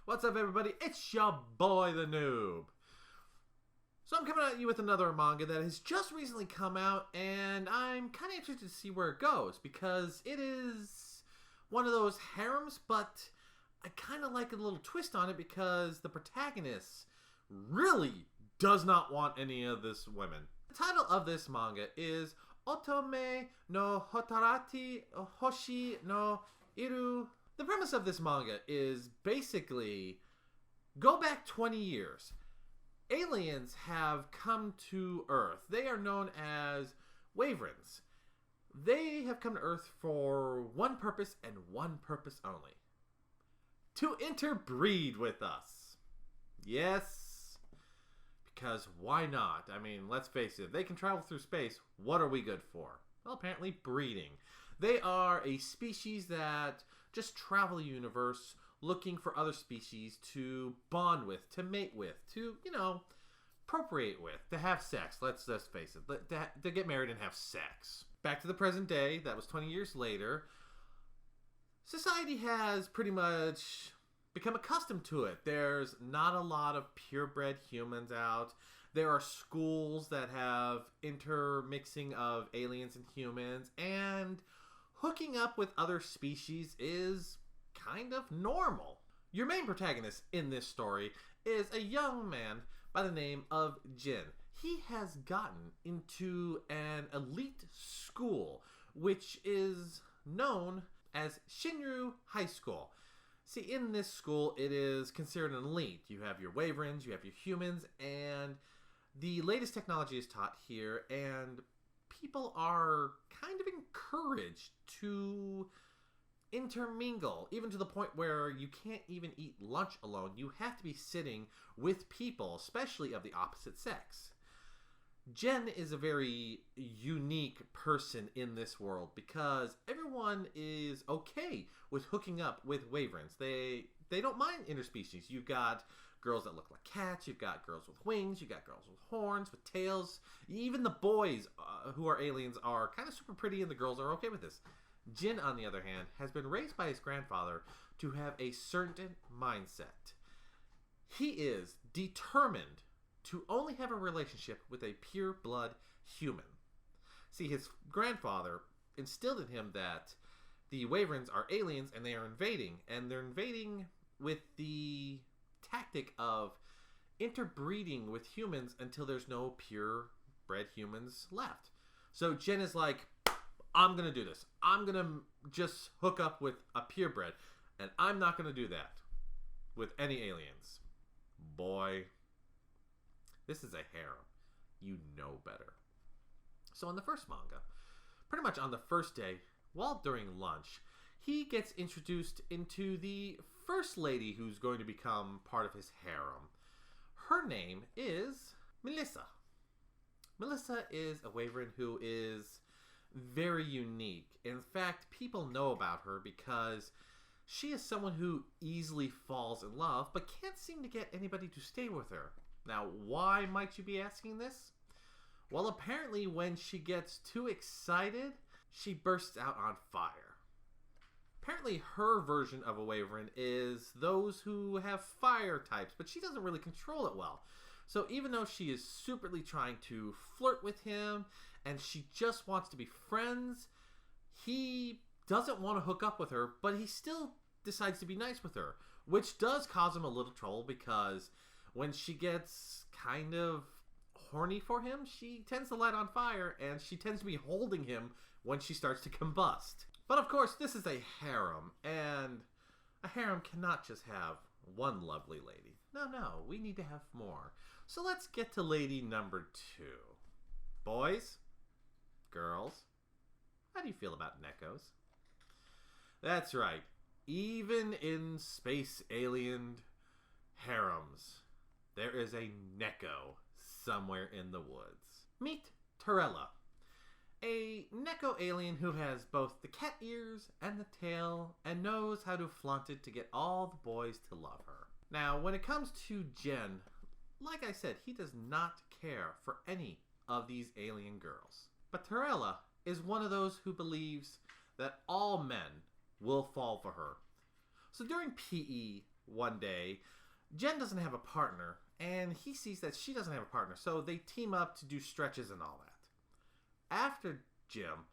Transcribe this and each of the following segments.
What's up, everybody? It's your boy, the Noob. So I'm coming at you with another manga that has just recently come out, and I'm kind of interested to see where it goes, because it is one of those harems, but I kind of like a little twist on it, because the protagonist really does not want any of this women. The title of this manga is Otome no Hotarati Hoshi no Iru. The premise of this manga is basically, go back 20 years. Aliens have come to Earth. They are known as Wyverns. They have come to Earth for one purpose and one purpose only. To interbreed with us. Yes, because why not? I mean, let's face it, if they can travel through space, what are we good for? Well, apparently breeding. They are a species that just travel the universe looking for other species to bond with, to mate with, to, procreate with, to have sex. Let's face it, to get married and have sex. Back to the present day, that was 20 years later, society has pretty much become accustomed to it. There's not a lot of purebred humans out. There are schools that have intermixing of aliens and humans, and hooking up with other species is kind of normal. Your main protagonist in this story is a young man by the name of Jin. He has gotten into an elite school, which is known as Shinryu High School. See, in this school, it is considered an elite. You have your Wyverns, you have your humans, and the latest technology is taught here, and people are kind of encouraged to intermingle, even to the point where you can't even eat lunch alone. You have to be sitting with people, especially of the opposite sex. Jen is a very unique person in this world because everyone is okay with hooking up with Wyverns. They don't mind interspecies. You've got girls that look like cats, you've got girls with wings, you've got girls with horns, with tails. Even the boys who are aliens are kind of super pretty, and the girls are okay with this. Jin, on the other hand, has been raised by his grandfather to have a certain mindset. He is determined to only have a relationship with a pure-blood human. See, his grandfather instilled in him that the Wyverns are aliens and they are invading, and they're invading with the tactic of interbreeding with humans until there's no purebred humans left. So Jen is like, I'm going to do this. I'm going to just hook up with a purebred, and I'm not going to do that with any aliens. Boy, this is a harem. You know better. So in the first manga, pretty much on the first day, while during lunch, he gets introduced into the first lady who's going to become part of his harem. Her name is Melissa. Melissa is a Wyvern who is very unique. In fact, people know about her because she is someone who easily falls in love but can't seem to get anybody to stay with her. Now, why might you be asking this? Well, apparently when she gets too excited, she bursts out on fire. Apparently her version of a Wyvern is those who have fire types, but she doesn't really control it well. So even though she is superly trying to flirt with him and she just wants to be friends, he doesn't want to hook up with her, but he still decides to be nice with her, which does cause him a little trouble because when she gets kind of horny for him, she tends to light on fire, and she tends to be holding him when she starts to combust. But of course, this is a harem, and a harem cannot just have one lovely lady. No, we need to have more. So let's get to lady number 2. Boys, girls, how do you feel about Nekos? That's right, even in space alien harems, there is a Neko somewhere in the woods. Meet Torella, a Neko alien who has both the cat ears and the tail and knows how to flaunt it to get all the boys to love her. Now, when it comes to Jen, like I said, he does not care for any of these alien girls. But Torella is one of those who believes that all men will fall for her. So during PE, one day. Jen doesn't have a partner, and he sees that she doesn't have a partner, so they team up to do stretches and all that. After gym,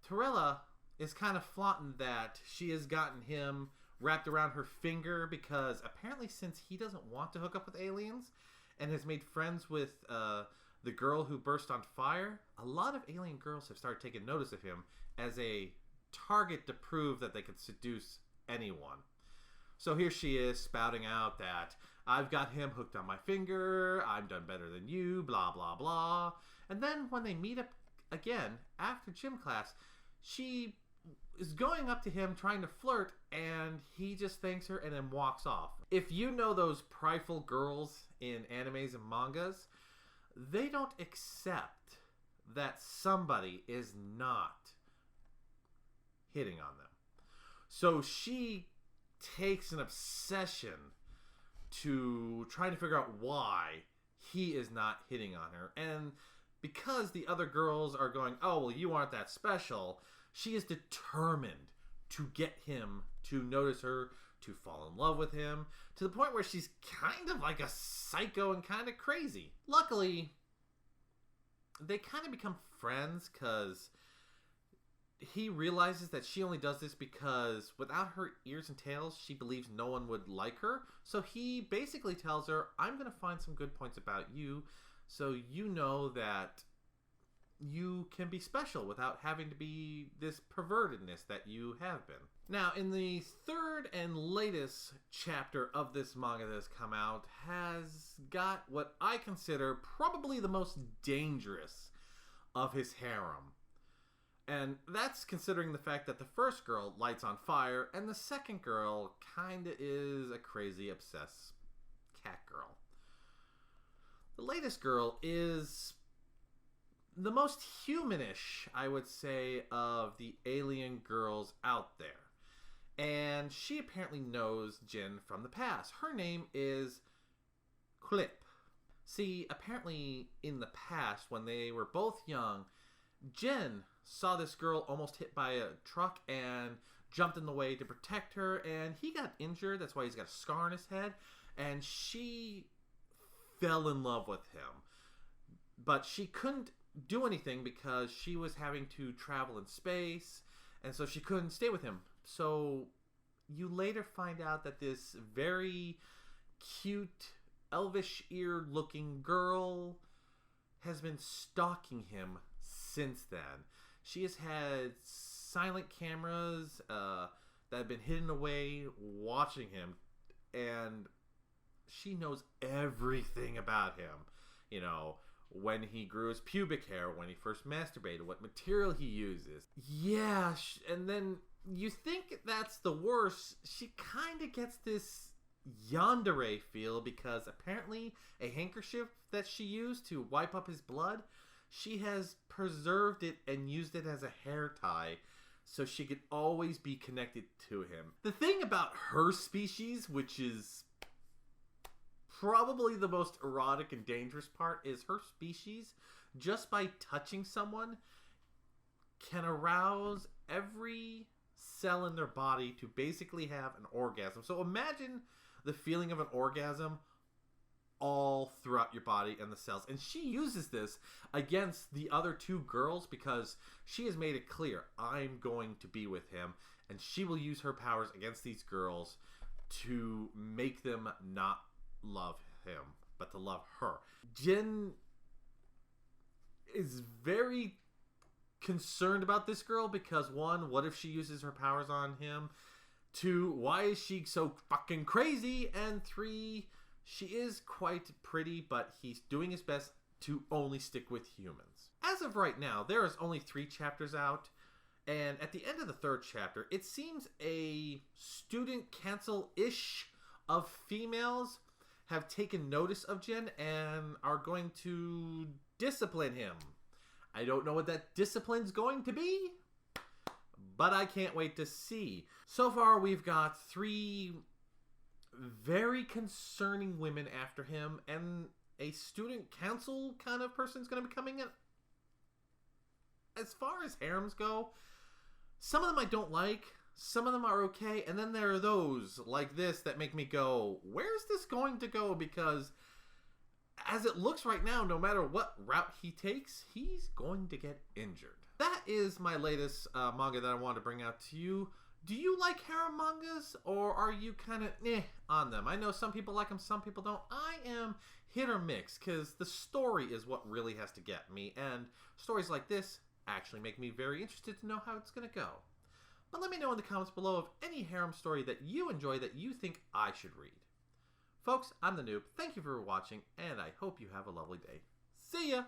Torella is kind of flaunting that she has gotten him wrapped around her finger because apparently since he doesn't want to hook up with aliens and has made friends with the girl who burst on fire, a lot of alien girls have started taking notice of him as a target to prove that they could seduce anyone. So here she is spouting out that I've got him hooked on my finger, I'm done better than you, blah, blah, blah. And then when they meet up again after gym class, she is going up to him trying to flirt, and he just thanks her and then walks off. If you know those prideful girls in animes and mangas, they don't accept that somebody is not hitting on them. So she takes an obsession to trying to figure out why he is not hitting on her. And because the other girls are going, oh, well, you aren't that special, she is determined to get him to notice her, to fall in love with him, to the point where she's kind of like a psycho and kind of crazy. Luckily, they kind of become friends because he realizes that she only does this because without her ears and tails, she believes no one would like her. So he basically tells her, I'm going to find some good points about you so you know that you can be special without having to be this pervertedness that you have been. Now, in the third and latest chapter of this manga that has come out, has got what I consider probably the most dangerous of his harem. And that's considering the fact that the first girl lights on fire, and the second girl kinda is a crazy, obsessed cat girl. The latest girl is the most humanish, I would say, of the alien girls out there. And she apparently knows Jin from the past. Her name is Clip. See, apparently in the past, when they were both young, Jin saw this girl almost hit by a truck and jumped in the way to protect her, and he got injured. That's why he's got a scar on his head. And she fell in love with him. But she couldn't do anything because she was having to travel in space, and so she couldn't stay with him. So you later find out that this very cute, elvish ear looking girl has been stalking him since then. She has had silent cameras that have been hidden away watching him, and she knows everything about him. You know, when he grew his pubic hair, when he first masturbated, what material he uses. Yeah, and then you think that's the worst. She kind of gets this yandere feel because apparently a handkerchief that she used to wipe up his blood, she has preserved it and used it as a hair tie so she could always be connected to him. The thing about her species, which is probably the most erotic and dangerous part, is her species, just by touching someone, can arouse every cell in their body to basically have an orgasm. So imagine the feeling of an orgasm all throughout your body and the cells. And she uses this against the other two girls because she has made it clear, I'm going to be with him, and she will use her powers against these girls to make them not love him, but to love her. Jin is very concerned about this girl because, one, what if she uses her powers on him? Two, why is she so fucking crazy? And three, she is quite pretty, but he's doing his best to only stick with humans. As of right now, there is only 3 chapters out, and at the end of the 3rd chapter, it seems a student council-ish of females have taken notice of Jin and are going to discipline him. I don't know what that discipline's going to be, but I can't wait to see. So far, we've got 3 very concerning women after him, and a student council kind of person's going to be coming in. As far as harems go, some of them I don't like. Some of them are okay, and then there are those, like this, that make me go, where's this going to go? Because as it looks right now, no matter what route he takes, he's going to get injured. That is my latest manga that I wanted to bring out to you. Do you like harem mangas, or are you kind of on them? I know some people like them, some people don't. I am hit or miss, because the story is what really has to get me, and stories like this actually make me very interested to know how it's going to go. But let me know in the comments below of any harem story that you enjoy that you think I should read. Folks, I'm the Noob. Thank you for watching, and I hope you have a lovely day. See ya!